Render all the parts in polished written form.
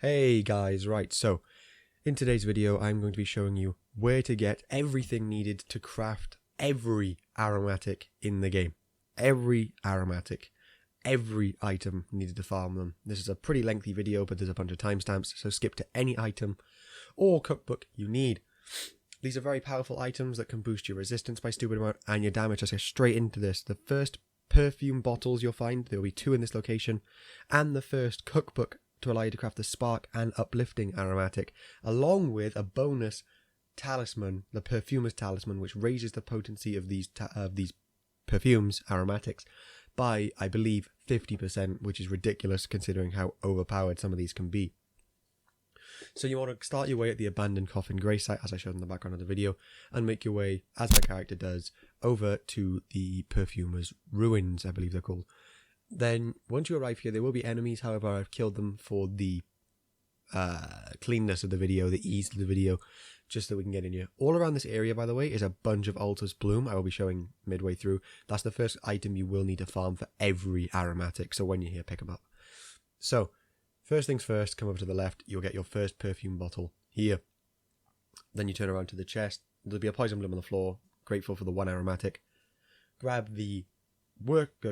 Hey guys, right, so in today's video I'm going to be showing you where to get everything needed to craft every aromatic in the game. Every aromatic, every item needed to farm them. This is a pretty lengthy video, but there's a bunch of timestamps, so skip to any item or cookbook you need. These are very powerful items that can boost your resistance by stupid amount and your damage. Let's get straight into this. The first perfume bottles you'll find, there will be 2 in this location, and the first cookbook to allow you to craft the spark and uplifting aromatic, along with a bonus talisman, the Perfumer's talisman, which raises the potency of these perfumes, aromatics, by, I believe, 50%, which is ridiculous considering how overpowered some of these can be. So you want to start your way at the abandoned coffin grey site, as I showed in the background of the video, and make your way, as my character does, over to the Perfumer's ruins, I believe they're called. Then, once you arrive here, there will be enemies. However, I've killed them for the cleanness of the video, the ease of the video, just so we can get in here. All around this area, by the way, is a bunch of Altus bloom I will be showing midway through. That's the first item you will need to farm for every aromatic, so when you're here, pick them up. So, first things first, come over to the left, you'll get your first perfume bottle here. Then you turn around to the chest, there'll be a poison bloom on the floor, grateful for the 1 aromatic. Grab the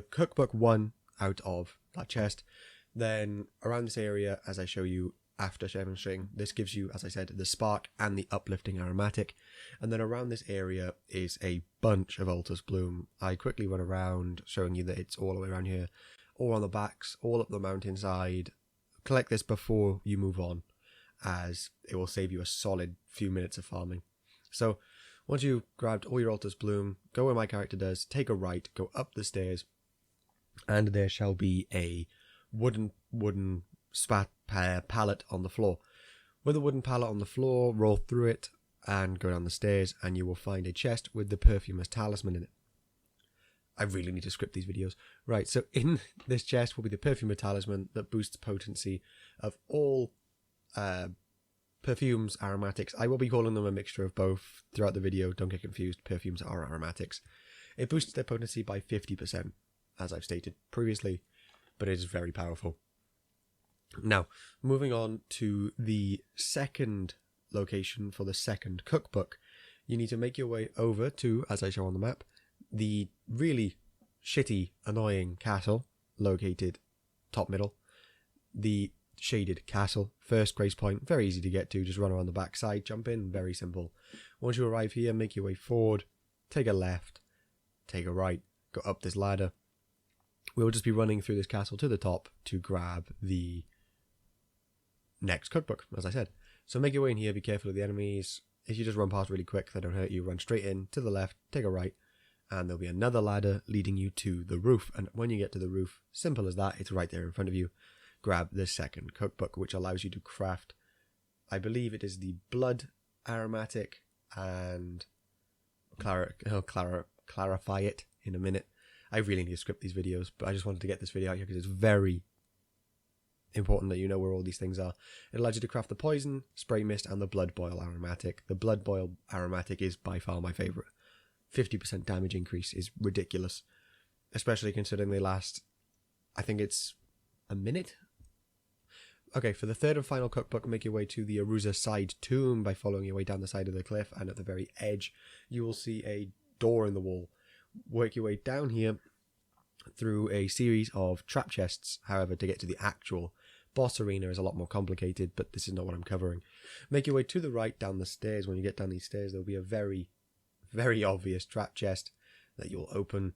cookbook 1 out of that chest. Then around this area, as I show you after demonstrating, this gives you, as I said, the spark and the uplifting aromatic. And then around this area is a bunch of Altus bloom. I quickly run around showing you that it's all the way around here, all on the backs, all up the mountainside. Collect this before you move on, as it will save you a solid few minutes of farming. So once you've grabbed all your Altus bloom, go where my character does, take a right, go up the stairs, and there shall be a wooden pallet on the floor. With a wooden pallet on the floor, roll through it and go down the stairs, and you will find a chest with the Perfumer's talisman in it. I really need to script these videos. Right, so in this chest will be the Perfumer talisman that boosts potency of all perfumes, aromatics. I will be calling them a mixture of both throughout the video. Don't get confused. Perfumes are aromatics. It boosts their potency by 50%, as I've stated previously, but it is very powerful. Now, moving on to the second location for the second cookbook, you need to make your way over to, as I show on the map, the really shitty, annoying castle located top middle. The shaded castle, first grace point, very easy to get to, just run around the back side, jump in, very simple. Once you arrive here, make your way forward, take a left, take a right, go up this ladder. We'll just be running through this castle to the top to grab the next cookbook, as I said. So make your way in here, be careful of the enemies. If you just run past really quick, they don't hurt you. Run straight in, to the left, take a right, and there'll be another ladder leading you to the roof. And when you get to the roof, simple as that, it's right there in front of you. Grab the second cookbook, which allows you to craft, I believe it is the blood aromatic, and clarify it in a minute. I really need to script these videos, but I just wanted to get this video out here because it's very important that you know where all these things are. It allows you to craft the poison, spray mist, and the blood boil aromatic. The blood boil aromatic is by far my favourite. 50% damage increase is ridiculous, especially considering they last, I think it's a minute? Okay, for the third and final cookbook, make your way to the Aruza side tomb by following your way down the side of the cliff, and at the very edge you will see a door in the wall. Work your way down here through a series of trap chests. However, to get to the actual boss arena is a lot more complicated, but this is not what I'm covering. Make your way to the right down the stairs. When you get down these stairs, there will be a very, very obvious trap chest that you'll open,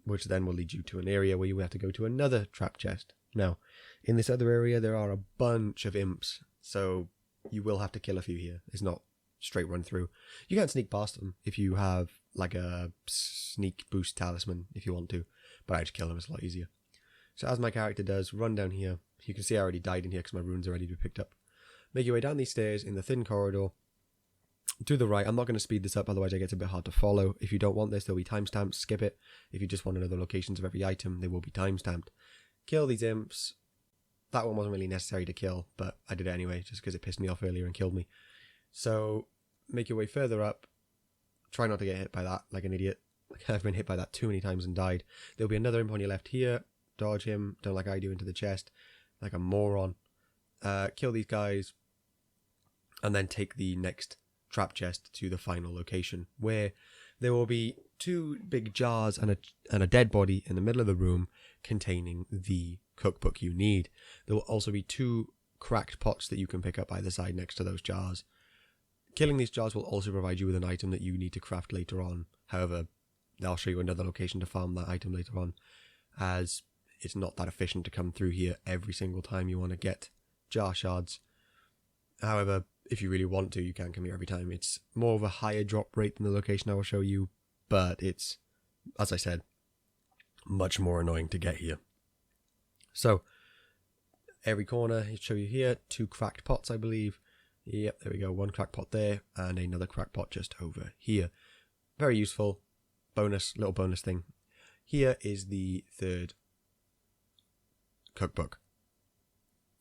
which then will lead you to an area where you have to go to another trap chest. Now, in this other area, there are a bunch of imps, so you will have to kill a few here. It's not straight run through. You can sneak past them if you have like a sneak boost talisman if you want to, but I just kill them, it's a lot easier. So as my character does, run down here. You can see I already died in here because my runes are ready to be picked up. Make your way down these stairs in the thin corridor to the right. I'm not going to speed this up, otherwise it gets a bit hard to follow. If you don't want this, there'll be timestamps, skip it. If you just want to know the locations of every item, they will be timestamped. Kill these imps. That one wasn't really necessary to kill, but I did it anyway, just because it pissed me off earlier and killed me. So make your way further up. Try not to get hit by that like an idiot. I've been hit by that too many times and died. There'll be another imp on your left here. Dodge him, don't like I do, into the chest, like a moron. kill these guys, and then take the next trap chest to the final location, where there will be 2 big jars and a dead body in the middle of the room containing the cookbook you need. There will also be 2 cracked pots that you can pick up either side next to those jars. Killing these jars will also provide you with an item that you need to craft later on. However, I'll show you another location to farm that item later on, as it's not that efficient to come through here every single time you want to get jar shards. However, if you really want to, you can come here every time. It's more of a higher drop rate than the location I will show you, but it's, as I said, much more annoying to get here. So, every corner, I'll show you here, 2 cracked pots, I believe. Yep, there we go, 1 cracked pot there, and another cracked pot just over here. Very useful, little bonus thing. Here is the 3rd cookbook.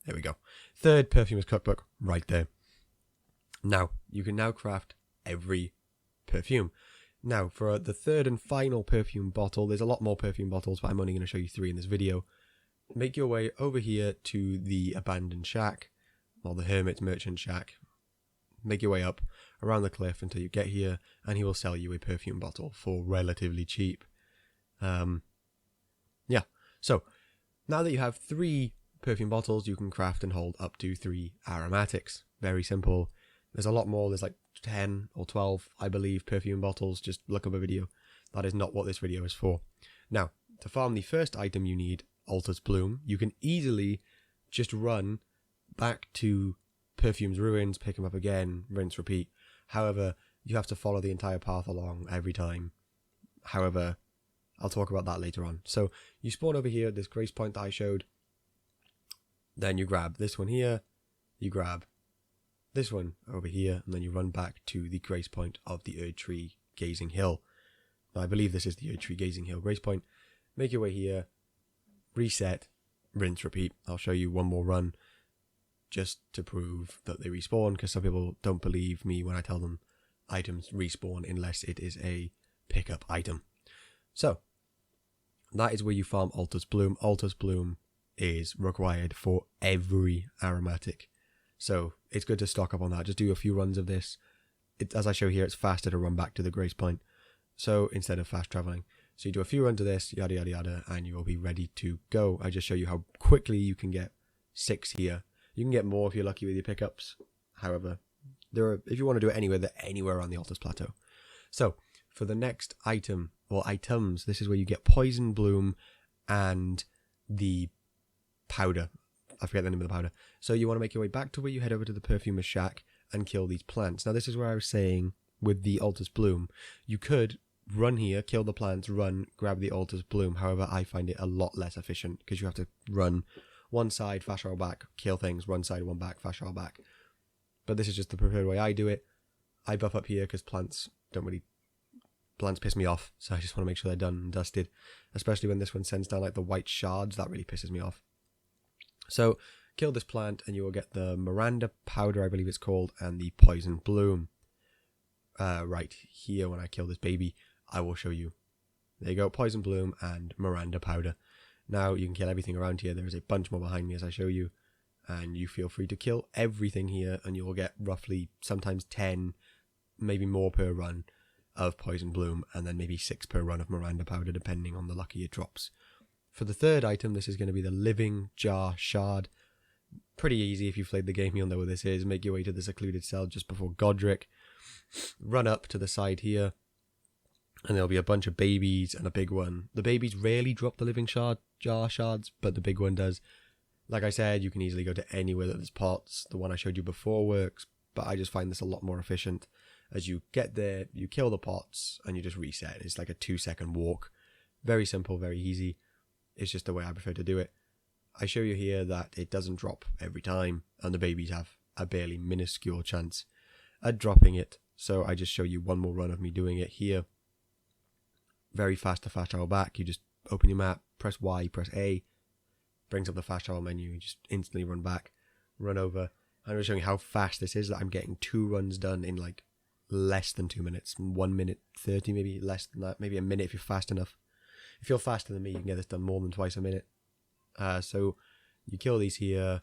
There we go. 3rd Perfumers cookbook, right there. Now, you can now craft every perfume. Now, for the 3rd and final perfume bottle, there's a lot more perfume bottles, but I'm only going to show you 3 in this video. Make your way over here to the abandoned shack, or the hermit's merchant shack. Make your way up around the cliff until you get here, and he will sell you a perfume bottle for relatively cheap. Yeah, so now that you have 3 perfume bottles, you can craft and hold up to 3 aromatics. Very simple. There's a lot more. There's like 10 or 12, I believe, perfume bottles. Just look up a video. That is not what this video is for. Now, to farm the first item you need, Altus Bloom, you can easily just run back to Perfume's ruins, pick them up again, rinse, repeat. However, you have to follow the entire path along every time. However, I'll talk about that later on. So, you spawn over here, this grace point that I showed. Then you grab this one here. You grab this one over here, and then you run back to the grace point of the Erd Tree Gazing Hill. Now, I believe this is the Erd Tree Gazing Hill grace point. Make your way here, reset, rinse, repeat. I'll show you one more run just to prove that they respawn, because some people don't believe me when I tell them items respawn unless it is a pickup item. So, that is where you farm Altus Bloom. Altus Bloom is required for every aromatic. So it's good to stock up on that. Just do a few runs of this. As I show here, it's faster to run back to the grace point. So instead of fast traveling. So you do a few runs of this, yada, yada, yada, and you will be ready to go. I just show you how quickly you can get 6 here. You can get more if you're lucky with your pickups. However, if you want to do it anywhere, they're anywhere on the Altus Plateau. So for the next item, or items, this is where you get Poison Bloom and the powder. I forget the name of the powder. So you want to make your way back to where you head over to the Perfumer's shack and kill these plants. Now this is where I was saying with the Altus Bloom, you could run here, kill the plants, run, grab the Altus Bloom. However, I find it a lot less efficient because you have to run one side, fast travel back, kill things, one side, one back, fast travel back. But this is just the preferred way I do it. I buff up here because plants piss me off. So I just want to make sure they're done and dusted. Especially when this one sends down like the white shards, that really pisses me off. So, kill this plant and you will get the Miranda Powder, I believe it's called, and the Poison Bloom. Right here, when I kill this baby, I will show you. There you go, Poison Bloom and Miranda Powder. Now, you can kill everything around here. There is a bunch more behind me as I show you. And you feel free to kill everything here, and you will get roughly, sometimes 10, maybe more per run of Poison Bloom, and then maybe 6 per run of Miranda Powder, depending on the lucky it drops. For the third item, this is going to be the Living Jar Shard. Pretty easy. If you've played the game, you'll know what this is. Make your way to the secluded cell just before Godric. Run up to the side here, and there'll be a bunch of babies and a big one. The babies rarely drop the Living Jar Shards, but the big one does. Like I said, you can easily go to anywhere that there's pots. The one I showed you before works, but I just find this a lot more efficient. As you get there, you kill the pots, and you just reset. It's like a 2-second walk. Very simple, very easy. It's just the way I prefer to do it. I show you here that it doesn't drop every time, and the babies have a barely minuscule chance at dropping it. So I just show you one more run of me doing it here. Very fast to fast travel back. You just open your map, press Y, press A, brings up the fast travel menu, you just instantly run back, run over. I'm just showing you how fast this is, that I'm getting 2 runs done in like less than 2 minutes. 1 minute 30, maybe less than that, maybe a minute if you're fast enough. If you're faster than me, you can get this done more than twice a minute. So you kill these here.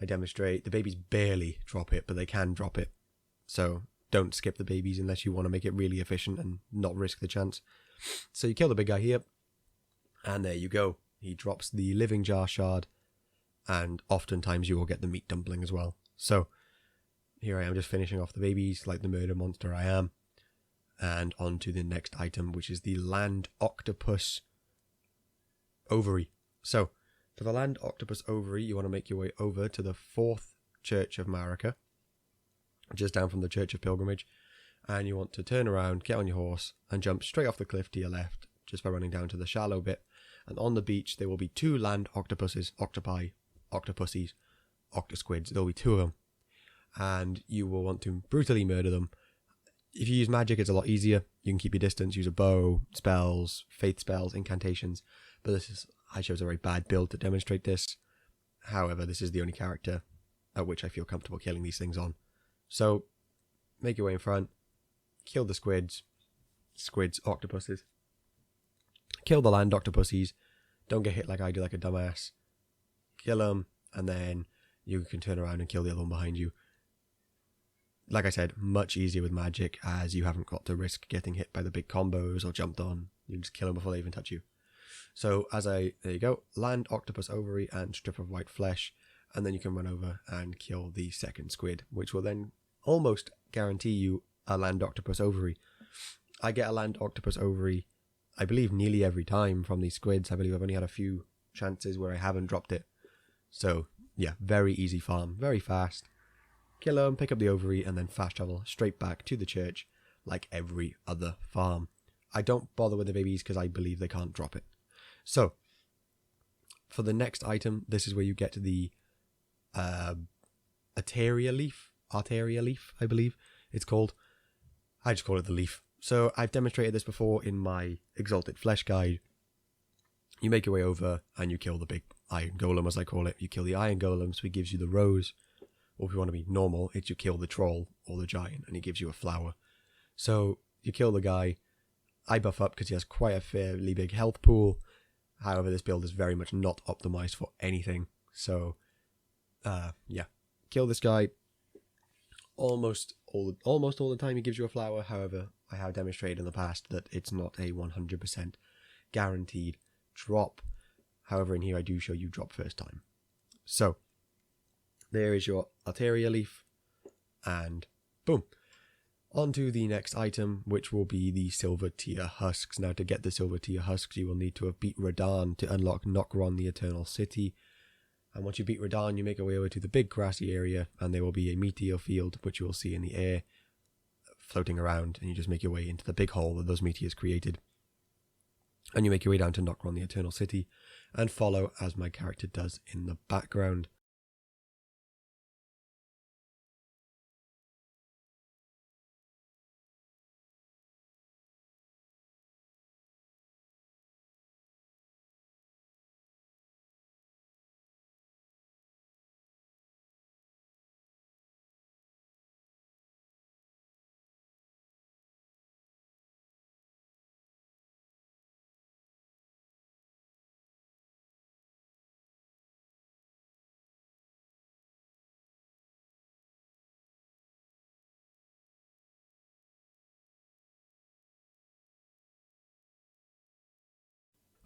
I demonstrate. The babies barely drop it, but they can drop it. So don't skip the babies unless you want to make it really efficient and not risk the chance. So you kill the big guy here, and there you go. He drops the living jar shard, and oftentimes you will get the meat dumpling as well. So here I am just finishing off the babies like the murder monster I am. And on to the next item, which is the Land Octopus Ovary. So for the Land Octopus Ovary, you want to make your way over to the 4th Church of Marika, just down from the Church of Pilgrimage. And you want to turn around, get on your horse, and jump straight off the cliff to your left, just by running down to the shallow bit. And on the beach, there will be 2 land octopuses, octopi, octopussies, octosquids. There will be 2 of them. And you will want to brutally murder them. If you use magic, it's a lot easier. You can keep your distance, use a bow, spells, faith spells, incantations. But I chose a very bad build to demonstrate this. However, this is the only character at which I feel comfortable killing these things on. So, make your way in front, kill the squids, octopuses. Kill the land octopussies. Don't get hit like I do, like a dumbass. Kill them, and then you can turn around and kill the other one behind you. Like I said, much easier with magic, as you haven't got to risk getting hit by the big combos or jumped on. You can just kill them before they even touch you. So there you go, land octopus ovary and strip of white flesh, and then you can run over and kill the 2nd squid, which will then almost guarantee you a land octopus ovary. I get a land octopus ovary, I believe, nearly every time from these squids. I believe I've only had a few chances where I haven't dropped it. So yeah, very easy farm, very fast. Kill them, pick up the ovary, and then fast travel straight back to the church like every other farm. I don't bother with the babies because I believe they can't drop it. So, for the next item, this is where you get the Arteria Leaf, I believe it's called. I just call it the leaf. So, I've demonstrated this before in my Exalted Flesh guide. You make your way over and you kill the big iron golem, as I call it. You kill the iron golem, so he gives you the rose. Or if you want to be normal, it's you kill the troll or the giant and he gives you a flower. So you kill the guy. I buff up because he has quite a fairly big health pool. However, this build is very much not optimized for anything. So yeah, kill this guy. Almost all the time he gives you a flower. However, I have demonstrated in the past that it's not a 100% guaranteed drop. However, in here I do show you drop first time. So there is your Arteria Leaf, and boom. On to the next item, which will be the Silver Tier Husks. Now, to get the Silver Tier Husks, you will need to have beat Radahn to unlock Nokron, the Eternal City. And once you beat Radahn, you make your way over to the big grassy area, and there will be a meteor field, which you will see in the air, floating around, and you just make your way into the big hole that those meteors created. And you make your way down to Nokron, the Eternal City, and follow as my character does in the background.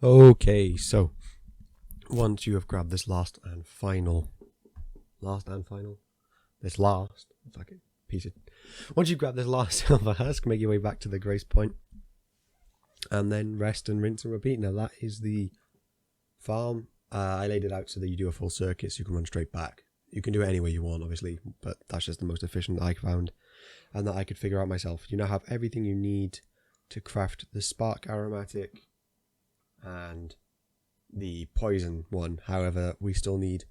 Okay, so once you have grabbed this last final, fucking piece of, once you grab this last silver husk, make your way back to the grace point, and then rest and rinse and repeat. Now that is the farm. I laid it out so that you do a full circuit, so you can run straight back. You can do it any way you want, obviously, but that's just the most efficient I found, and that I could figure out myself. You now have everything you need to craft the spark aromatic and the poison one. However, we still need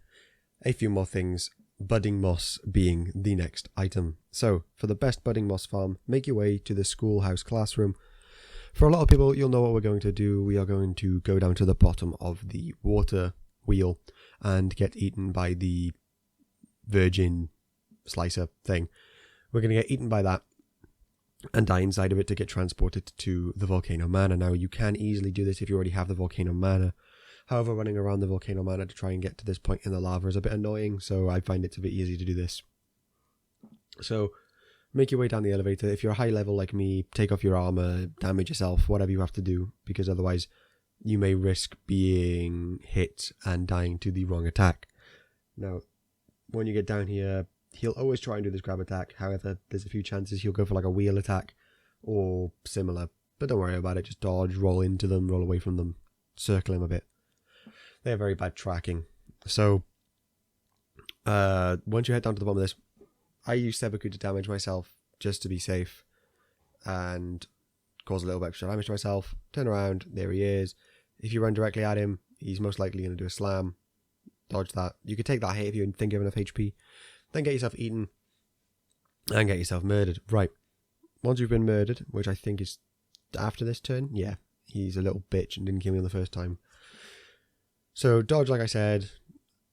a few more things, budding moss being the next item. So for the best budding moss farm, make your way to the schoolhouse classroom. For a lot of people, you'll know what we're going to do. We are going to go down to the bottom of the water wheel and get eaten by the virgin slicer thing. We're going to get eaten by that and die inside of it to get transported to the volcano mana. Now, you can easily do this if you already have the volcano mana. However, running around the volcano manor to try and get to this point in the lava is a bit annoying, so I find it a bit easy to do this. So, make your way down the elevator. If you're high level like me, take off your armor, damage yourself, whatever you have to do, because otherwise you may risk being hit and dying to the wrong attack. Now, when you get down here, he'll always try and do this grab attack. However, there's a few chances he'll go for like a wheel attack or similar. But don't worry about it. Just dodge, roll into them, roll away from them, circle him a bit. They have very bad tracking. So, once you head down to the bottom of this, I use Sebaku to damage myself just to be safe and cause a little bit extra damage to myself. Turn around, there he is. If you run directly at him, he's most likely going to do a slam. Dodge that. You could take that hit if you think you have enough HP. Then get yourself eaten and get yourself murdered. Right. Once you've been murdered, which I think is after this turn, yeah, he's a little bitch and didn't kill me on the first time. So dodge, like I said,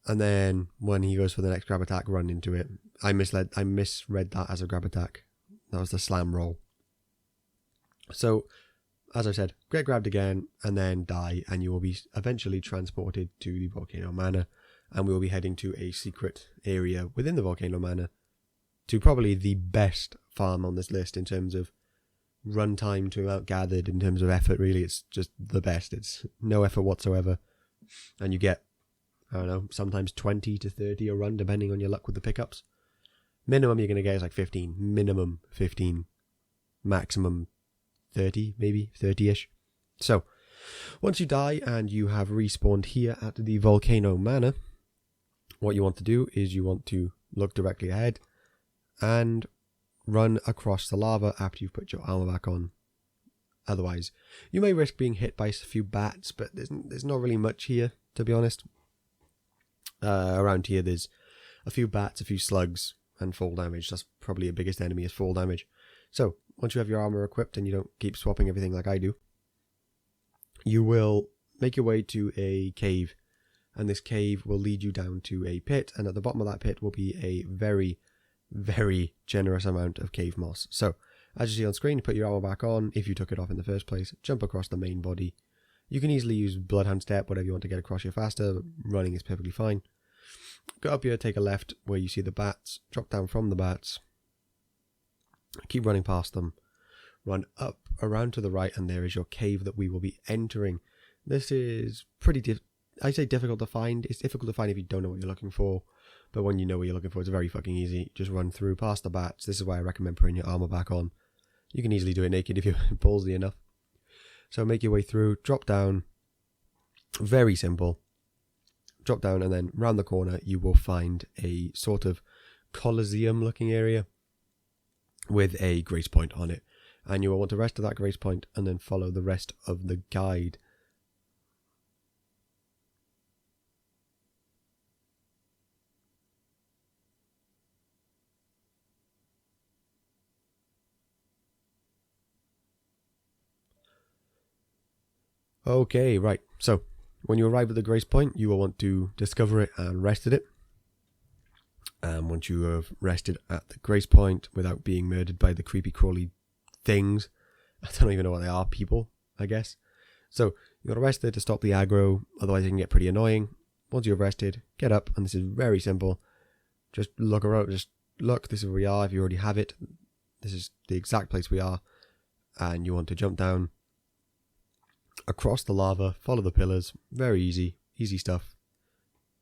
and then when he goes for the next grab attack, run into it. I misread that as a grab attack. That was the slam roll. So, as I said, get grabbed again and then die, and you will be eventually transported to the volcano manor, and we will be heading to a secret area within the volcano manor to probably the best farm on this list in terms of runtime to amount gathered, in terms of effort. Really, it's just the best. It's no effort whatsoever, and you get, I don't know, sometimes 20 to 30 a run depending on your luck with the pickups. Minimum you're going to get is like 15, minimum 15, maximum 30, maybe 30-ish. So, once you die and you have respawned here at the volcano manor, what you want to do is you want to look directly ahead and run across the lava after you've put your armor back on. Otherwise, you may risk being hit by a few bats, but there's not really much here, to be honest. Around here there's a few bats, a few slugs, and fall damage. That's probably your biggest enemy, is fall damage. So, once you have your armor equipped and you don't keep swapping everything like I do, you will make your way to a cave, and this cave will lead you down to a pit, and at the bottom of that pit will be a very, very generous amount of cave moss. So, as you see on screen, put your armor back on, if you took it off in the first place, jump across the main body. You can easily use Bloodhound Step, whatever you want to get across here faster, but running is perfectly fine. Go up here, take a left where you see the bats, drop down from the bats, keep running past them, run up around to the right, and there is your cave that we will be entering. This is pretty I say difficult to find. It's difficult to find if you don't know what you're looking for, but when you know what you're looking for, it's very fucking easy. Just run through past the bats. This is why I recommend putting your armor back on. You can easily do it naked if you're ballsy enough. So make your way through, drop down, very simple. Drop down, and then round the corner you will find a sort of Colosseum looking area with a grace point on it, and you will want to rest at that grace point and then follow the rest of the guide. Okay, right, so when you arrive at the grace point, you will want to discover it and rest at it. And once you have rested at the grace point without being murdered by the creepy crawly things, I don't even know what they are, people, I guess. So you got to rest there to stop the aggro, otherwise it can get pretty annoying. Once you've rested, get up, and this is very simple. Just look around, just look, this is where we are. If you already have it, this is the exact place we are. And you want to jump down across the lava, follow the pillars, very easy stuff,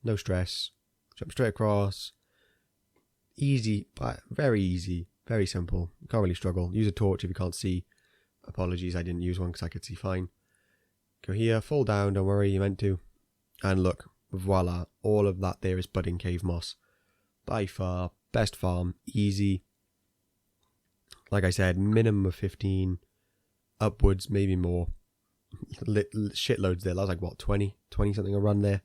no stress, jump straight across, easy, but very easy, very simple, can't really struggle. Use a torch if you can't see, apologies I didn't use one because I could see fine. Go here, fall down, don't worry, you meant to, and look, voila, all of that there is budding cave moss. By far, best farm, easy, like I said, minimum of 15, upwards, maybe more. Shitloads there. That was like what, 20 something a run there,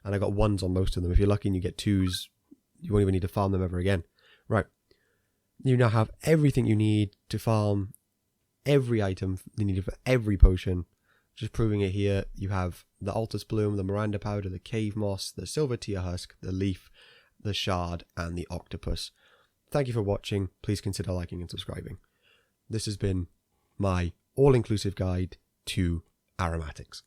and I got ones on most of them. If you're lucky and you get twos, you won't even need to farm them ever again. Right, you now have everything you need to farm every item you need for every potion. Just proving it here, you have the Altus bloom, the Miranda powder, the cave moss, the silver tear husk, the leaf, the shard, and the octopus. Thank you for watching. Please consider liking and subscribing. This has been my all-inclusive guide to aromatics.